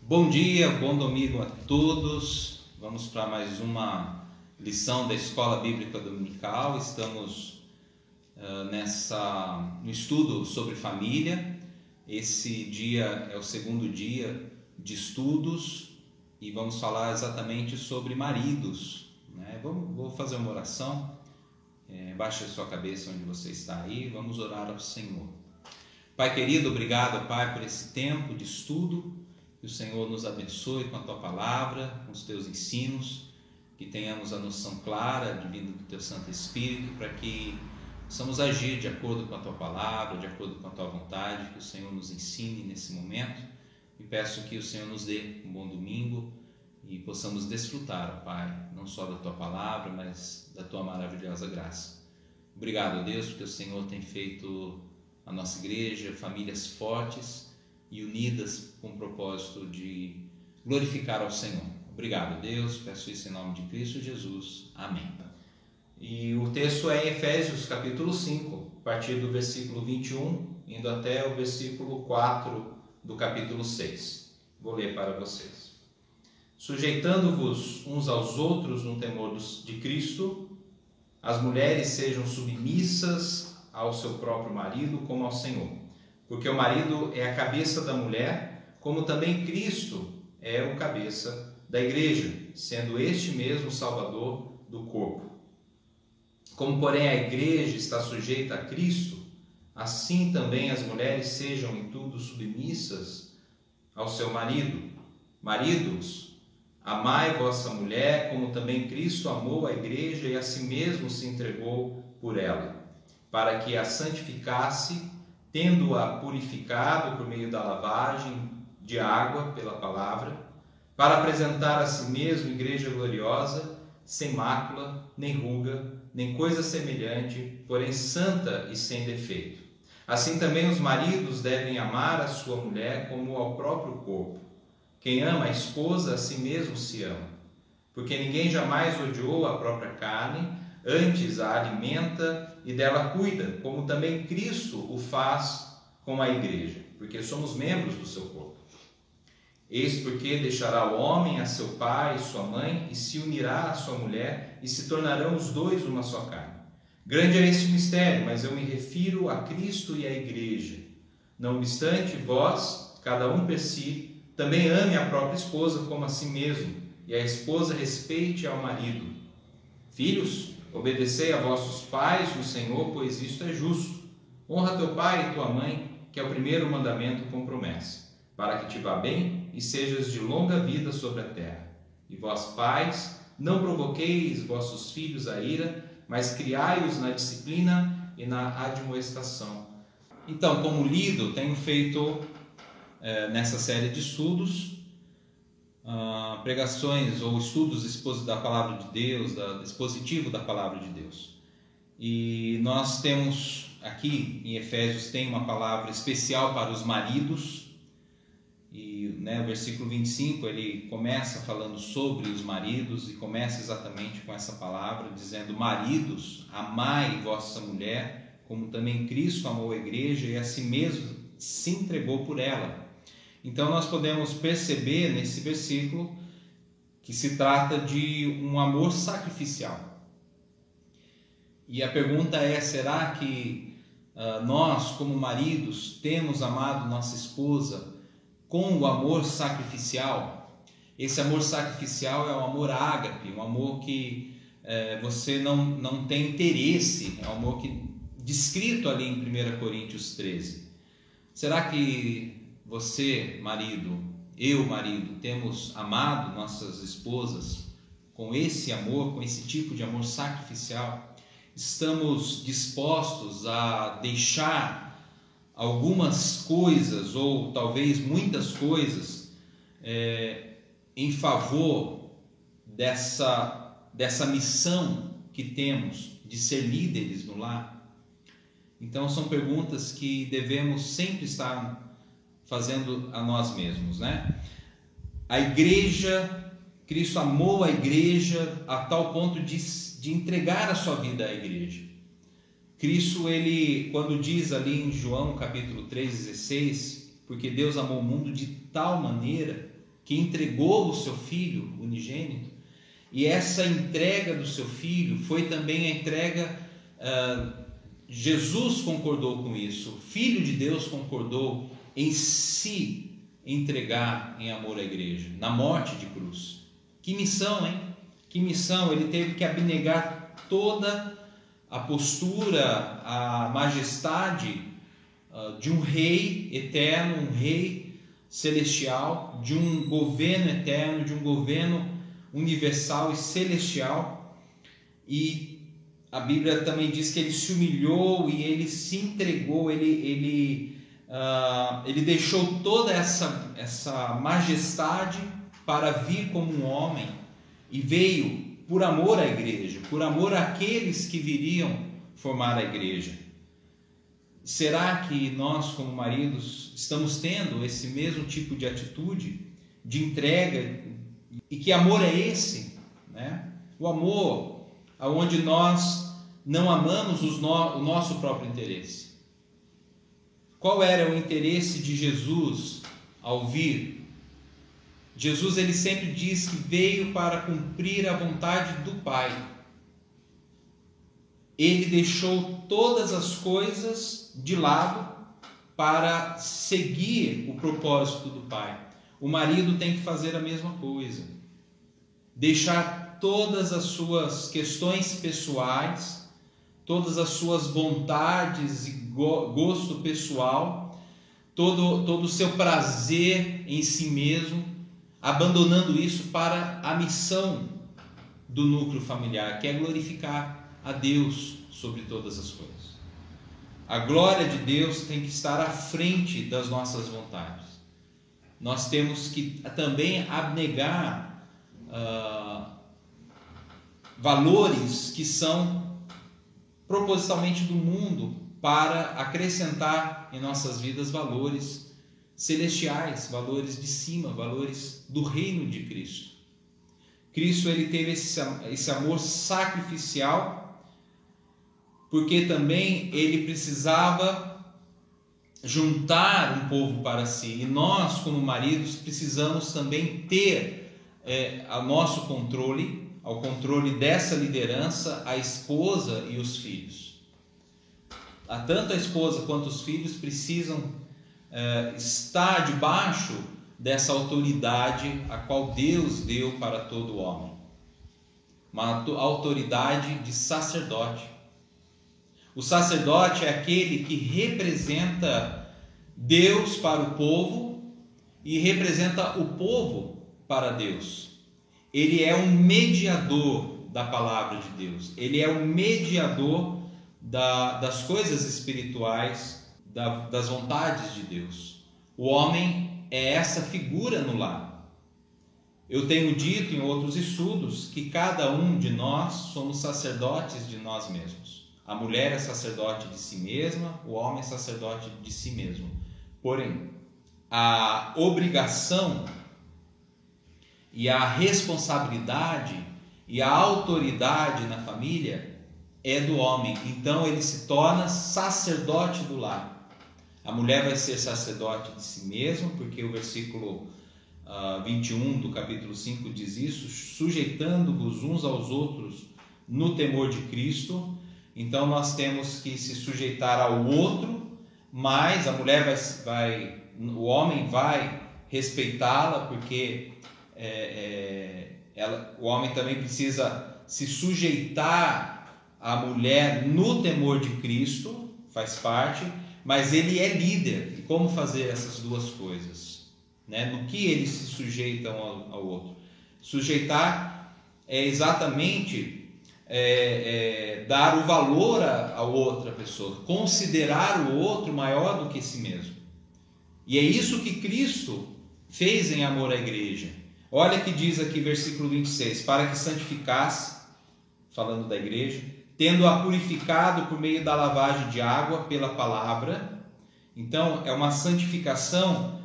Bom dia, bom domingo a todos. Vamos para mais uma lição da Escola Bíblica Dominical. Estamos no estudo sobre família. Esse dia é o segundo dia de estudos e vamos falar exatamente sobre maridos, né? Vou fazer uma oração. Baixe a sua cabeça onde você está aí. Vamos orar ao Senhor. Pai querido, obrigado, Pai, por esse tempo de estudo. Que o Senhor nos abençoe com a Tua Palavra, com os Teus ensinos, que tenhamos a noção clara, vindo do Teu Santo Espírito, para que possamos agir de acordo com a Tua Palavra, de acordo com a Tua vontade, que o Senhor nos ensine nesse momento. E peço que o Senhor nos dê um bom domingo e possamos desfrutar, Pai, não só da Tua Palavra, mas da Tua maravilhosa graça. Obrigado, Deus, porque o Senhor tem feito a nossa igreja famílias fortes e unidas com o propósito de glorificar ao Senhor. Obrigado, Deus, peço isso em nome de Cristo Jesus. Amém. E o texto é em Efésios capítulo 5, a partir do versículo 21, indo até o versículo 4 do capítulo 6. Vou ler para vocês. Sujeitando-vos uns aos outros no temor de Cristo, as mulheres sejam submissas ao seu próprio marido como ao Senhor. Porque o marido é a cabeça da mulher, como também Cristo é o cabeça da igreja, sendo este mesmo o Salvador do corpo. Como, porém, a igreja está sujeita a Cristo, assim também as mulheres sejam em tudo submissas ao seu marido. Maridos, amai vossa mulher, como também Cristo amou a igreja e a si mesmo se entregou por ela, para que a santificasse, tendo-a purificado por meio da lavagem de água pela palavra, para apresentar a si mesmo igreja gloriosa, sem mácula, nem ruga, nem coisa semelhante, porém santa e sem defeito. Assim também os maridos devem amar a sua mulher como ao próprio corpo. Quem ama a esposa, a si mesmo se ama. Porque ninguém jamais odiou a própria carne, antes a alimenta e dela cuida, como também Cristo o faz com a igreja, porque somos membros do seu corpo. Eis porque deixará o homem a seu pai e sua mãe, e se unirá à sua mulher, e se tornarão os dois uma só carne. Grande é este mistério, mas eu me refiro a Cristo e à igreja. Não obstante, vós, cada um per si, também ame a própria esposa como a si mesmo, e a esposa respeite ao marido. Filhos, obedecei a vossos pais no Senhor, pois isto é justo. Honra teu pai e tua mãe, que é o primeiro mandamento com promessa, para que te vá bem e sejas de longa vida sobre a terra. E vós, pais, não provoqueis vossos filhos a ira, mas criai-os na disciplina e na admoestação. Então, como lido, tenho feito nessa série de estudos, pregações ou estudos da Palavra de Deus, expositivo da Palavra de Deus. E nós temos aqui em Efésios tem uma palavra especial para os maridos. E o versículo 25 ele começa falando sobre os maridos e começa exatamente com essa palavra, dizendo: maridos, amai vossa mulher, como também Cristo amou a igreja e a si mesmo se entregou por ela. Então nós podemos perceber nesse versículo que se trata de um amor sacrificial. E a pergunta é: será que nós, como maridos, temos amado nossa esposa com o amor sacrificial? Esse amor sacrificial é um amor ágape, um amor que você não tem interesse, é um amor descrito ali em 1 Coríntios 13. Será que você, marido, eu, marido, temos amado nossas esposas com esse amor, com esse tipo de amor sacrificial? Estamos dispostos a deixar algumas coisas, ou talvez muitas coisas, em favor dessa missão que temos de ser líderes no lar? Então são perguntas que devemos sempre estar fazendo a nós mesmos, né? A igreja, Cristo amou a igreja a tal ponto de entregar a sua vida à igreja. Cristo, ele, quando diz ali em João capítulo 3:16, porque Deus amou o mundo de tal maneira que entregou o seu Filho unigênito, e essa entrega do seu Filho foi também a entrega, Jesus concordou com isso, o Filho de Deus concordou em se entregar em amor à igreja, na morte de cruz. Que missão, hein? Que missão! Ele teve que abnegar toda a postura, a majestade de um rei eterno, um rei celestial, de um governo eterno, de um governo universal e celestial. E a Bíblia também diz que ele se humilhou e ele se entregou, ele deixou toda essa majestade para vir como um homem, e veio por amor à igreja, por amor àqueles que viriam formar a igreja. Será que nós, como maridos, estamos tendo esse mesmo tipo de atitude, de entrega? E que amor é esse? Né? O amor onde nós não amamos o nosso próprio interesse. Qual era o interesse de Jesus ao vir? Jesus, ele sempre diz que veio para cumprir a vontade do Pai. Ele deixou todas as coisas de lado para seguir o propósito do Pai. O marido tem que fazer a mesma coisa. Deixar todas as suas questões pessoais, todas as suas vontades e gosto pessoal, todo o seu prazer em si mesmo, abandonando isso para a missão do núcleo familiar, que é glorificar a Deus sobre todas as coisas. A glória de Deus tem que estar à frente das nossas vontades. Nós temos que também abnegar valores que são propositalmente do mundo, para acrescentar em nossas vidas valores celestiais, valores de cima, valores do reino de Cristo. Cristo, ele teve esse amor sacrificial, porque também ele precisava juntar um povo para si, e nós, como maridos, precisamos também ter ao nosso controle, ao controle dessa liderança, a esposa e os filhos. Tanto a esposa quanto os filhos precisam estar debaixo dessa autoridade a qual Deus deu para todo homem, uma autoridade de sacerdote. O sacerdote é aquele que representa Deus para o povo e representa o povo para Deus. Ele é um mediador da palavra de Deus, ele é um mediador das coisas espirituais, das vontades de Deus. O homem é essa figura no lar. Eu tenho dito em outros estudos que cada um de nós somos sacerdotes de nós mesmos. A mulher é sacerdote de si mesma, o homem é sacerdote de si mesmo. Porém, a obrigação e a responsabilidade e a autoridade na família é do homem. Então ele se torna sacerdote do lar. A mulher vai ser sacerdote de si mesma, porque o versículo 21 do capítulo 5 diz isso: sujeitando-vos uns aos outros no temor de Cristo. Então nós temos que se sujeitar ao outro, mas a mulher o homem vai respeitá-la, porque o homem também precisa se sujeitar à mulher no temor de Cristo, faz parte, mas ele é líder. E como fazer essas duas coisas? No que eles se sujeitam ao outro? Sujeitar é exatamente dar o valor a outra pessoa, considerar o outro maior do que si mesmo. E é isso que Cristo fez em amor à igreja. Olha que diz aqui versículo 26, para que santificasse, falando da igreja, tendo-a purificado por meio da lavagem de água pela palavra. Então é uma santificação.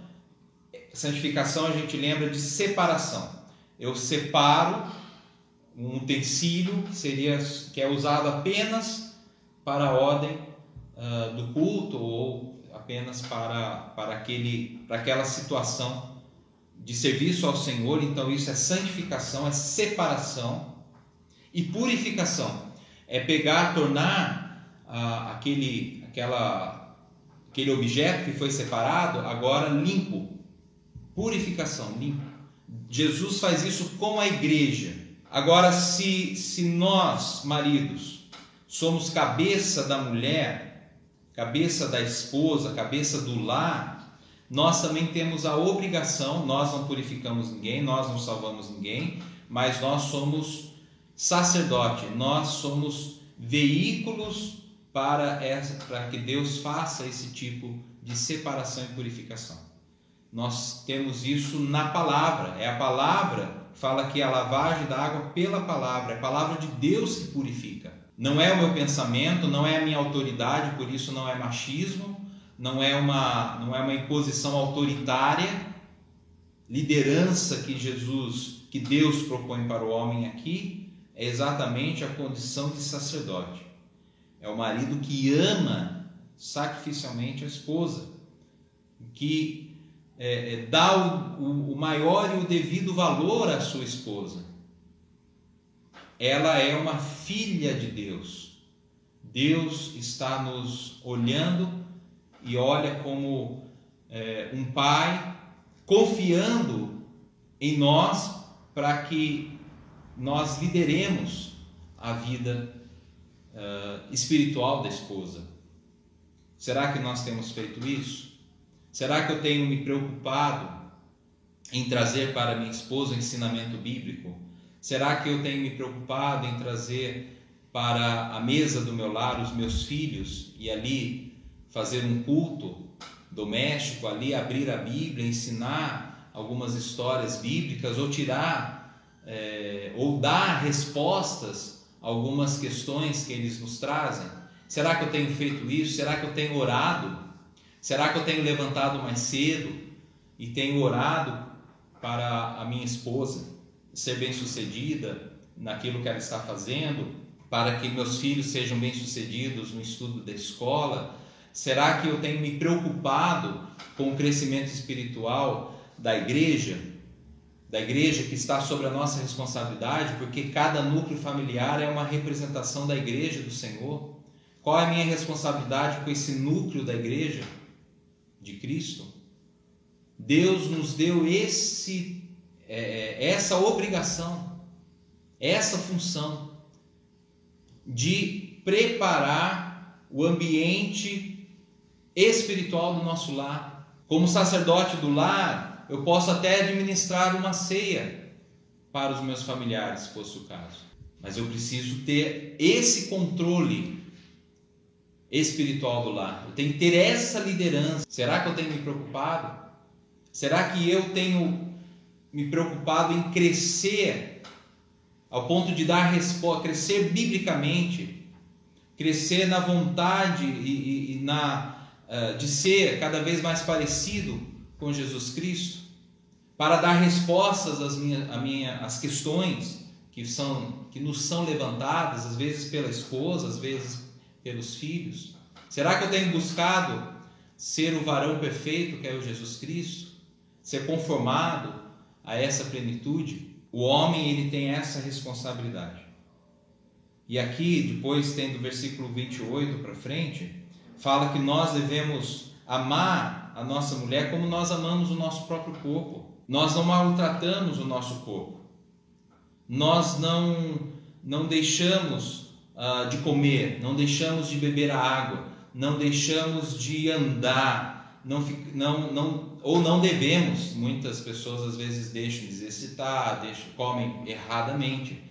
Santificação a gente lembra de separação. Eu separo um utensílio que é usado apenas para a ordem do culto, ou apenas para aquela situação de serviço ao Senhor. Então isso é santificação, é separação. E purificação é pegar, tornar aquele objeto que foi separado agora limpo. Purificação, limpo. Jesus faz isso com a igreja. Agora, se nós, maridos, somos cabeça da mulher, cabeça da esposa, cabeça do lar, nós também temos a obrigação. Nós não purificamos ninguém, nós não salvamos ninguém, mas nós somos sacerdote, nós somos veículos para que Deus faça esse tipo de separação e purificação. Nós temos isso na palavra. É a palavra que fala que a lavagem da água pela palavra, é a palavra de Deus que purifica. Não é o meu pensamento, não é a minha autoridade, por isso não é machismo, não é uma imposição autoritária, liderança que Deus propõe para o homem aqui. É exatamente a condição de sacerdote. É o marido que ama sacrificialmente a esposa, que dá o maior e o devido valor à sua esposa. Ela é uma filha de Deus. Deus está nos olhando e olha como um pai, confiando em nós para que nós lideremos a vida espiritual da esposa. Será que nós temos feito isso? Será que eu tenho me preocupado em trazer para minha esposa o ensinamento bíblico? Será que eu tenho me preocupado em trazer para a mesa do meu lar os meus filhos e ali fazer um culto doméstico, ali abrir a Bíblia, ensinar algumas histórias bíblicas ou ou dar respostas a algumas questões que eles nos trazem? Será que eu tenho feito isso? Será que eu tenho orado? Será que eu tenho levantado mais cedo e tenho orado para a minha esposa ser bem-sucedida naquilo que ela está fazendo, para que meus filhos sejam bem-sucedidos no estudo da escola? Será que eu tenho me preocupado com o crescimento espiritual da igreja que está sob a nossa responsabilidade, porque cada núcleo familiar é uma representação da igreja do Senhor? Qual é a minha responsabilidade com esse núcleo da igreja de Cristo? Deus nos deu essa obrigação, essa função de preparar o ambiente espiritual do nosso lar. Como sacerdote do lar, eu posso até administrar uma ceia para os meus familiares, se fosse o caso, mas eu preciso ter esse controle espiritual do lar. Eu tenho que ter essa liderança. Será que eu tenho me preocupado? Será que eu tenho me preocupado em crescer ao ponto de dar resposta, crescer biblicamente, crescer na vontade de ser cada vez mais parecido com Jesus Cristo, para dar respostas às questões que nos são levantadas, às vezes pela esposa, às vezes pelos filhos? Será que eu tenho buscado ser o varão perfeito que é o Jesus Cristo? Ser conformado a essa plenitude? O homem, ele tem essa responsabilidade. E aqui, depois, tendo o versículo 28 para frente, fala que nós devemos amar a nossa mulher como nós amamos o nosso próprio corpo. Nós não maltratamos o nosso corpo. Nós não deixamos de comer, não deixamos de beber a água, não deixamos de andar, ou não devemos. Muitas pessoas às vezes deixam de exercitar, comem erradamente.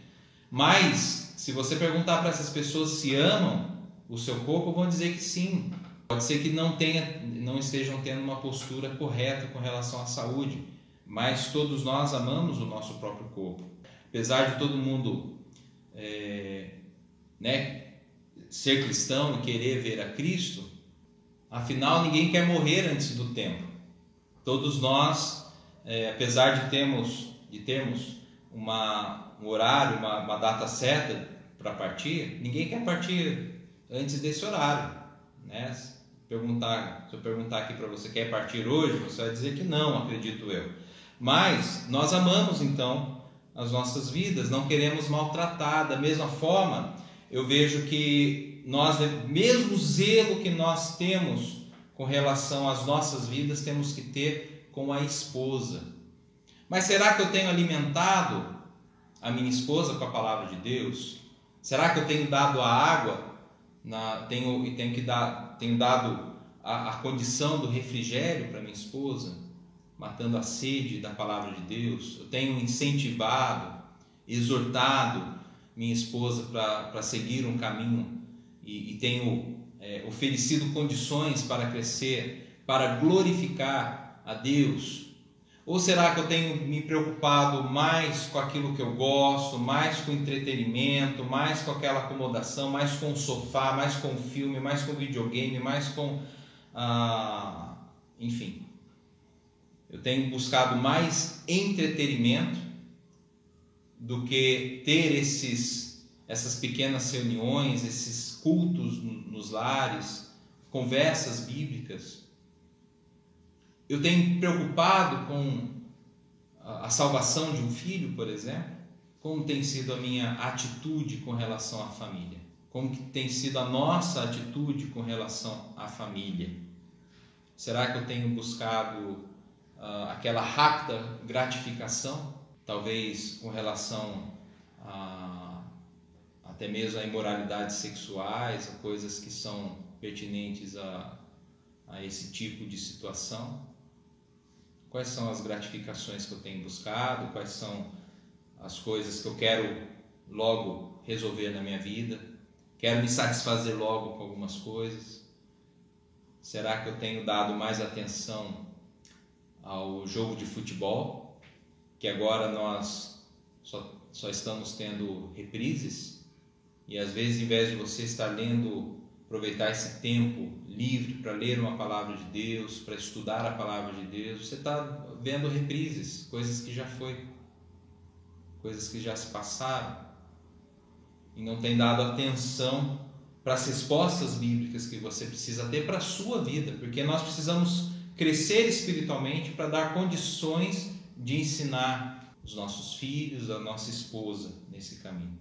Mas se você perguntar para essas pessoas se amam o seu corpo, vão dizer que sim. Pode ser que não estejam tendo uma postura correta com relação à saúde, mas todos nós amamos o nosso próprio corpo. Apesar de todo mundo ser cristão e querer ver a Cristo, afinal ninguém quer morrer antes do tempo. Todos nós, apesar de termos um horário, uma data certa para partir, ninguém quer partir antes desse horário, né? Se eu perguntar aqui para você, quer partir hoje? Você vai dizer que não, acredito eu. Mas nós amamos então as nossas vidas, não queremos maltratar. Da mesma forma, eu vejo que nós, mesmo o zelo que nós temos com relação às nossas vidas, temos que ter com a esposa. Mas será que eu tenho alimentado a minha esposa com a palavra de Deus? Será que eu tenho dado a água, tenho dado a condição do refrigério para minha esposa, matando a sede da palavra de Deus? Eu tenho incentivado, exortado minha esposa para seguir um caminho e tenho oferecido condições para crescer, para glorificar a Deus? Ou será que eu tenho me preocupado mais com aquilo que eu gosto, mais com entretenimento, mais com aquela acomodação, mais com o sofá, mais com o filme, mais com o videogame, mais com... enfim, eu tenho buscado mais entretenimento do que ter essas pequenas reuniões, esses cultos nos lares, conversas bíblicas. Eu tenho me preocupado com a salvação de um filho, por exemplo. Como tem sido a minha atitude com relação à família? Como que tem sido a nossa atitude com relação à família? Será que eu tenho buscado aquela rápida gratificação, talvez com relação até mesmo a imoralidades sexuais, a coisas que são pertinentes a esse tipo de situação? Quais são as gratificações que eu tenho buscado? Quais são as coisas que eu quero logo resolver na minha vida? Quero me satisfazer logo com algumas coisas? Será que eu tenho dado mais atenção ao jogo de futebol, que agora nós só estamos tendo reprises? E às vezes, em vez de você estar lendo, aproveitar esse tempo livre para ler uma palavra de Deus, para estudar a palavra de Deus, você está vendo reprises, coisas que já foi, coisas que já se passaram, e não tem dado atenção para as respostas bíblicas que você precisa ter para a sua vida, porque nós precisamos crescer espiritualmente para dar condições de ensinar os nossos filhos, a nossa esposa nesse caminho.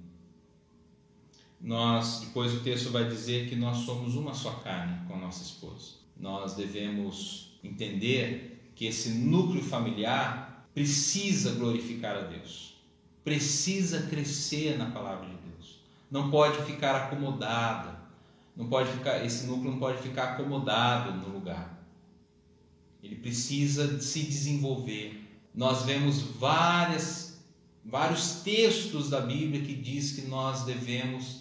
Depois o texto vai dizer que nós somos uma só carne com a nossa esposa. Nós devemos entender que esse núcleo familiar precisa glorificar a Deus, precisa crescer na palavra de Deus, não pode ficar acomodada, esse núcleo não pode ficar acomodado no lugar, ele precisa se desenvolver. Nós vemos vários textos da Bíblia que diz que nós devemos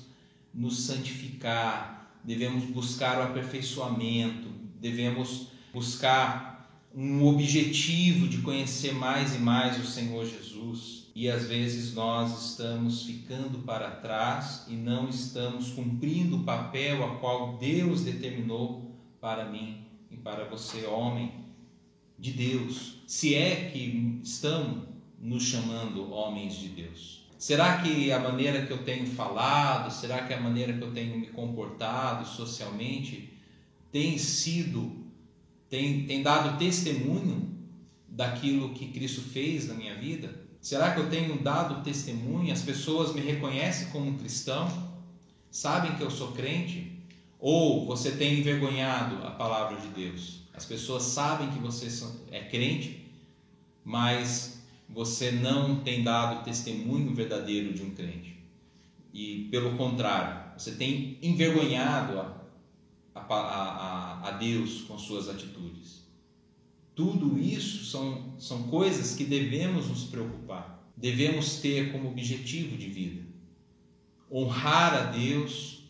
nos santificar, devemos buscar o aperfeiçoamento, devemos buscar um objetivo de conhecer mais e mais o Senhor Jesus. E às vezes nós estamos ficando para trás e não estamos cumprindo o papel a qual Deus determinou para mim e para você, homem de Deus, se é que estamos nos chamando homens de Deus. Será que a maneira que eu tenho falado, será que a maneira que eu tenho me comportado socialmente tem dado testemunho daquilo que Cristo fez na minha vida? Será que eu tenho dado testemunho? As pessoas me reconhecem como um cristão? Sabem que eu sou crente? Ou você tem envergonhado a palavra de Deus? As pessoas sabem que você é crente, mas você não tem dado testemunho verdadeiro de um crente. E pelo contrário, você tem envergonhado a Deus com suas atitudes. Tudo isso são coisas que devemos nos preocupar, devemos ter como objetivo de vida. Honrar a Deus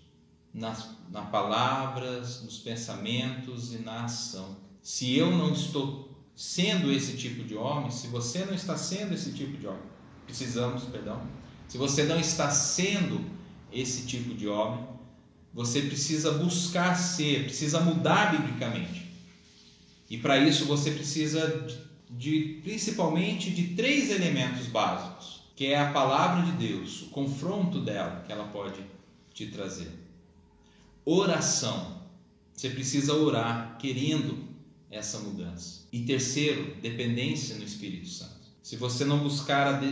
na palavras, nos pensamentos e na ação. Se eu não estou sendo esse tipo de homem, se você não está sendo esse tipo de homem, se você não está sendo esse tipo de homem, você precisa buscar ser, precisa mudar biblicamente. E para isso você precisa principalmente de 3 elementos básicos, que é a palavra de Deus, o confronto dela que ela pode te trazer. Oração, você precisa orar querendo essa mudança. E terceiro, dependência no Espírito Santo. Se você não buscar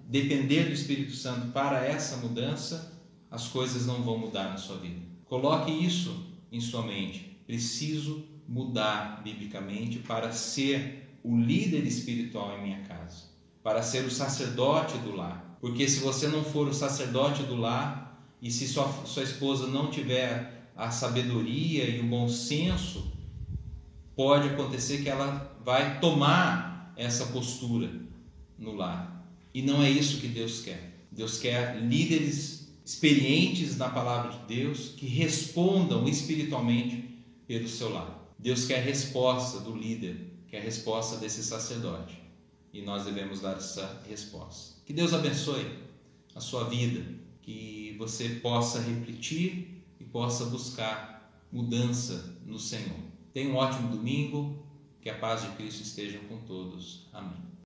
depender do Espírito Santo para essa mudança, as coisas não vão mudar na sua vida. Coloque isso em sua mente. Preciso mudar biblicamente para ser o líder espiritual em minha casa, para ser o sacerdote do lar. Porque se você não for o sacerdote do lar, e se sua esposa não tiver a sabedoria e o bom senso, pode acontecer que ela vai tomar essa postura no lar. E não é isso que Deus quer. Deus quer líderes experientes na palavra de Deus que respondam espiritualmente pelo seu lar. Deus quer a resposta do líder, quer a resposta desse sacerdote. E nós devemos dar essa resposta. Que Deus abençoe a sua vida, que você possa refletir e possa buscar mudança no Senhor. Tenha um ótimo domingo, que a paz de Cristo esteja com todos. Amém.